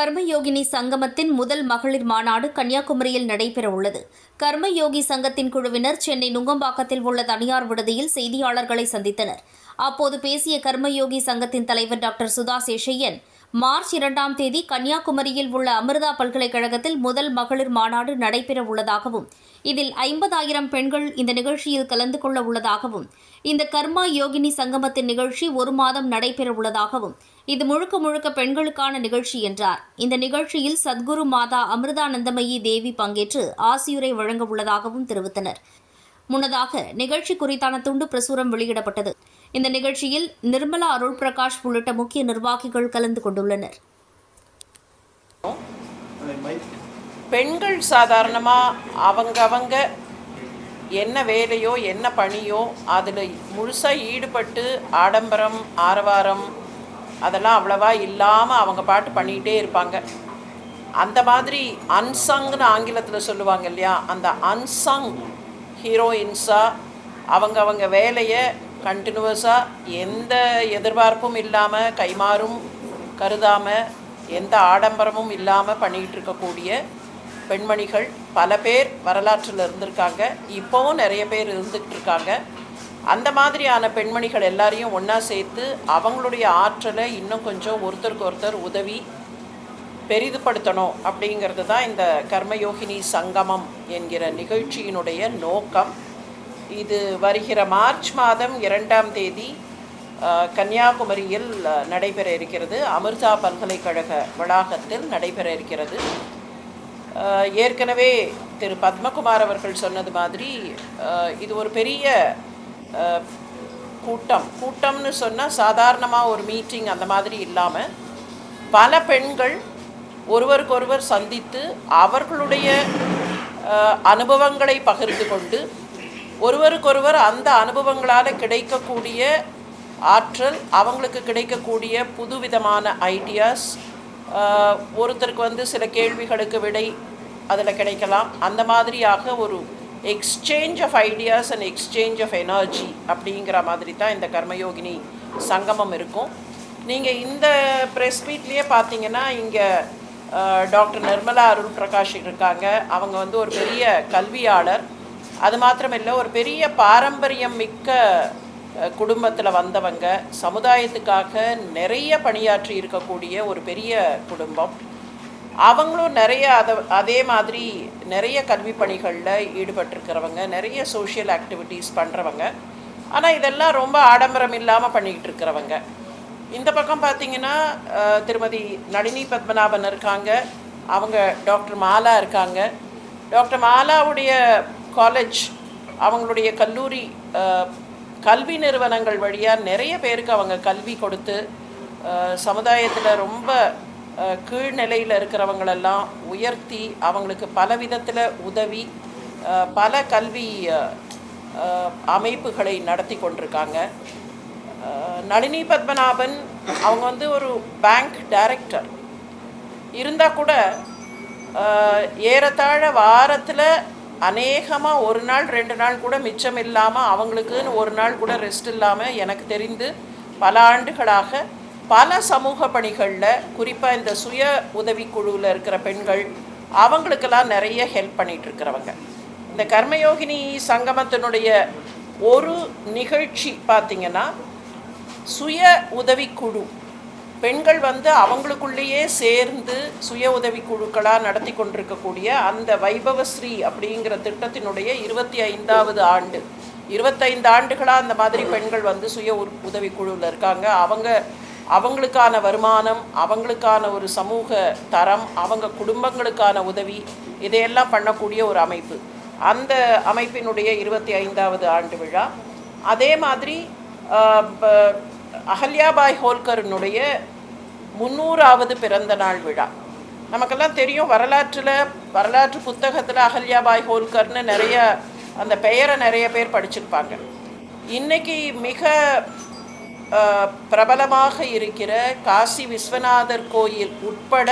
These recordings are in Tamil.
கர்மயோகினி சங்கமத்தின் முதல் மகளிர் மாநாடு கன்னியாகுமரியில் நடைபெறவுள்ளது. கர்மயோகி சங்கத்தின் குழுவினர் சென்னை நுங்கம்பாக்கத்தில் உள்ள தனியார் விடுதியில் செய்தியாளர்களை சந்தித்தனர். அப்போது பேசிய கர்மயோகி சங்கத்தின் தலைவர் டாக்டர் சுதா சேஷையன், மார்ச் 2ஆம் தேதி கன்னியாகுமரியில் உள்ள அமிர்தா பல்கலைக்கழகத்தில் முதல் மகளிர் மாநாடு நடைபெறவுள்ளதாகவும், இதில் 50,000 பெண்கள் இந்த நிகழ்ச்சியில் கலந்து கொள்ள உள்ளதாகவும், இந்த கர்மா யோகினி சங்கமத்தின் நிகழ்ச்சி 1 மாதம் நடைபெறவுள்ளதாகவும், இது முழுக்க முழுக்க பெண்களுக்கான நிகழ்ச்சி என்றார். இந்த நிகழ்ச்சியில் சத்குரு மாதா அமிர்தானந்தமயி தேவி பங்கேற்று ஆசியுரை வழங்க உள்ளதாகவும் தெரிவித்தனர். முன்னதாக நிகழ்ச்சி குறித்தான துண்டு பிரசுரம் வெளியிடப்பட்டது. இந்த நிகழ்ச்சியில் நிர்மலா அருள் பிரகாஷ் உள்ளிட்ட முக்கிய நிர்வாகிகள் கலந்து கொண்டுள்ளனர். பெண்கள் சாதாரணமாக அவங்க என்ன வேலையோ என்ன பணியோ அதில் முழுசாக ஈடுபட்டு ஆடம்பரம் ஆரவாரம் அதெல்லாம் அவ்வளவா இல்லாமல் அவங்க பாட்டு பண்ணிகிட்டே இருப்பாங்க. அந்த மாதிரி அன்சங்னு ஆங்கிலத்தில் சொல்லுவாங்க இல்லையா, அந்த அன்சங் ஹீரோயின்ஸாக அவங்க வேலையை கண்டினியூஸாக எந்த எதிர்பார்ப்பும் இல்லாமல், கைமாறும் கருதாமல், எந்த ஆடம்பரமும் இல்லாமல் பண்ணிகிட்டு இருக்கக்கூடிய பெண்மணிகள் பல பேர் வரலாற்றில் இருந்திருக்காங்க. இப்போவும் நிறைய பேர் இருந்துகிட்டு இருக்காங்க. அந்த மாதிரியான பெண்மணிகள் எல்லாரையும் ஒன்றா சேர்த்து அவங்களுடைய ஆற்றலை இன்னும் கொஞ்சம் ஒருத்தருக்கு ஒருத்தர் உதவி பெரிதுபடுத்தணும் அப்படிங்கிறது தான் இந்த கர்மயோகினி சங்கமம் என்கிற நிகழ்ச்சியினுடைய நோக்கம். இது வருகிற மார்ச் மாதம் 2ஆம் தேதி கன்னியாகுமரியில் நடைபெற இருக்கிறது. அமிர்தா பல்கலைக்கழக வளாகத்தில் நடைபெற இருக்கிறது. ஏற்கனவே திரு பத்மகுமார் அவர்கள் சொன்னது மாதிரி இது ஒரு பெரிய கூட்டம்னு சொன்னால் சாதாரணமாக ஒரு மீட்டிங் அந்த மாதிரி இல்லாமல் பல பெண்கள் ஒருவருக்கொருவர் சந்தித்து அவர்களுடைய அனுபவங்களை பகிர்ந்து கொண்டு ஒருவருக்கொருவர் அந்த அனுபவங்களால் கிடைக்கக்கூடிய ஆற்றல், அவங்களுக்கு கிடைக்கக்கூடிய புதுவிதமான ஐடியாஸ், ஒருத்தருக்கு சில கேள்விகளுக்கு விடை அதில் கிடைக்கலாம். அந்த மாதிரியாக ஒரு exchange of ideas and exchange of energy அப்படிங்கிற மாதிரி தான் இந்த கர்மயோகினி சங்கமம் இருக்கும். நீங்கள் இந்த ப்ரெஸ் மீட்லேயே பார்த்தீங்கன்னா இங்கே டாக்டர் நிர்மலா அருள் பிரகாஷ் இருக்காங்க. அவங்க ஒரு பெரிய கல்வியாளர். அது மாத்திரமில்லை, ஒரு பெரிய பாரம்பரியம் மிக்க குடும்பத்தில் வந்தவங்க, சமுதாயத்துக்காக நிறைய பணியாற்றி இருக்கக்கூடிய ஒரு பெரிய குடும்பம். அவங்களும் நிறைய அதே மாதிரி நிறைய கல்வி பணிகளில் ஈடுபட்டிருக்கிறவங்க, நிறைய சோஷியல் ஆக்டிவிட்டீஸ் பண்ணுறவங்க. ஆனால் இதெல்லாம் ரொம்ப ஆடம்பரம் இல்லாமல் பண்ணிக்கிட்டு இருக்கிறவங்க. இந்த பக்கம் பார்த்திங்கன்னா திருமதி நளினி பத்மநாபன் இருக்காங்க. அவங்க டாக்டர் மாலா இருக்காங்க. டாக்டர் மாலாவுடைய காலேஜ், அவங்களுடைய கல்லூரி, கல்வி நிறுவனங்கள் வழியாக நிறைய பேருக்கு அவங்க கல்வி கொடுத்து சமுதாயத்தில் ரொம்ப கீழ்நிலையில் இருக்கிறவங்களெல்லாம் உயர்த்தி அவங்களுக்கு பல விதத்தில் உதவி பல கல்வி அமைப்புகளை நடத்தி கொண்டிருக்காங்க. நளினி பத்மநாபன் அவங்க ஒரு பேங்க் டைரக்டர் இருந்தால் கூட ஏறத்தாழ வாரத்தில் அநேகமாக 1 நாள் 2 நாள் கூட மிச்சம் இல்லாமல், அவங்களுக்குன்னு 1 நாள் கூட ரெஸ்ட் இல்லாமல் எனக்கு தெரிந்து பல ஆண்டுகளாக பல சமூக பணிகளில், குறிப்பாக இந்த சுய உதவிக்குழுவில் இருக்கிற பெண்கள், அவங்களுக்கெல்லாம் நிறைய ஹெல்ப் பண்ணிகிட்ருக்கிறவங்க. இந்த கர்மயோகினி சங்கமத்தினுடைய ஒரு நிகழ்ச்சி பார்த்திங்கன்னா சுய உதவிக்குழு பெண்கள் அவங்களுக்குள்ளேயே சேர்ந்து சுய உதவிக்குழுக்களாக நடத்தி கொண்டிருக்கக்கூடிய அந்த வைபவஸ்ரீ அப்படிங்கிற திட்டத்தினுடைய 25வது ஆண்டு. 25 ஆண்டுகளாக அந்த மாதிரி பெண்கள் சுய உதவிக்குழுவில் இருக்காங்க. அவங்களுக்கான வருமானம், அவங்களுக்கான ஒரு சமூக தரம், அவங்க குடும்பங்களுக்கான உதவி, இதையெல்லாம் பண்ணக்கூடிய ஒரு அமைப்பு. அந்த அமைப்பினுடைய 25வது ஆண்டு விழா. அதே மாதிரி அகல்யாபாய் ஹோல்கரினுடைய 300வது பிறந்த நாள் விழா. நமக்கெல்லாம் தெரியும், வரலாற்று புத்தகத்தில் அகல்யாபாய் ஹோல்கர்னு நிறைய அந்த பெயரை நிறைய பேர் படிச்சிருப்பாங்க. இன்றைக்கி மிக பிரபலமாக இருக்கிற காசி விஸ்வநாதர் கோயில் உட்பட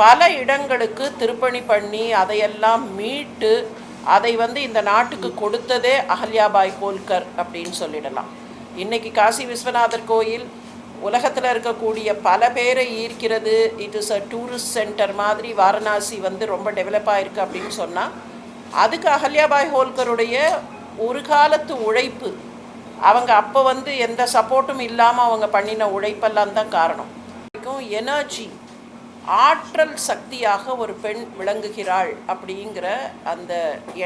பல இடங்களுக்கு திருப்பணி பண்ணி அதையெல்லாம் மீட்டு அதை இந்த நாட்டுக்கு கொடுத்ததே அகல்யாபாய் ஹோல்கர் அப்படின்னு சொல்லிடலாம். இன்றைக்கி காசி விஸ்வநாதர் கோயில் உலகத்தில் இருக்கக்கூடிய பல பேரை ஈர்க்கிறது. It is a tourist centre மாதிரி வாரணாசி வந்து ரொம்ப டெவலப் ஆகிருக்கு அப்படின்னு சொன்னால் அதுக்கு அகல்யாபாய் ஹோல்கருடைய ஒரு காலத்து உழைப்பு, அவங்க அப்போ வந்து எந்த சப்போர்ட்டும் இல்லாமல் அவங்க பண்ணின உழைப்பெல்லாம் தான் காரணம். எனர்ஜி, ஆற்றல் சக்தியாக ஒரு பெண் விளங்குகிறாள் அப்படிங்கிற அந்த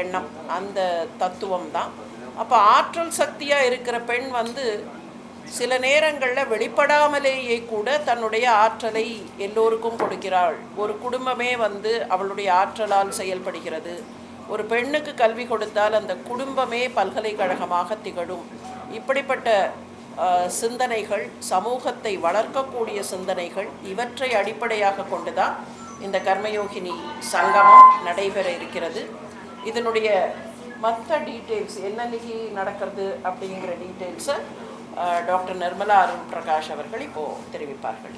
எண்ணம், அந்த தத்துவம் தான். அப்போ ஆற்றல் சக்தியாக இருக்கிற பெண் வந்து சில நேரங்களில் வெளிப்படாமலேயே கூட தன்னுடைய ஆற்றலை எல்லோருக்கும் கொடுக்கிறாள். ஒரு குடும்பமே வந்து அவளுடைய ஆற்றலால் செயல்படுகிறது. ஒரு பெண்ணுக்கு கல்வி கொடுத்தால் அந்த குடும்பமே பல்கலைக்கழகமாக திகழும். இப்படிப்பட்ட சிந்தனைகள், சமூகத்தை வளர்க்கக்கூடிய சிந்தனைகள், இவற்றை அடிப்படையாக கொண்டு தான் இந்த கர்மயோகினி சங்கமம் நடைபெற இருக்கிறது. இதனுடைய மற்ற டீட்டெயில்ஸ் என்னன்னைக்கு நடக்கிறது அப்படிங்கிற டீட்டெயில்ஸை டாக்டர் நிர்மலா அருண் பிரகாஷ் அவர்கள் இப்போது தெரிவிப்பார்கள்.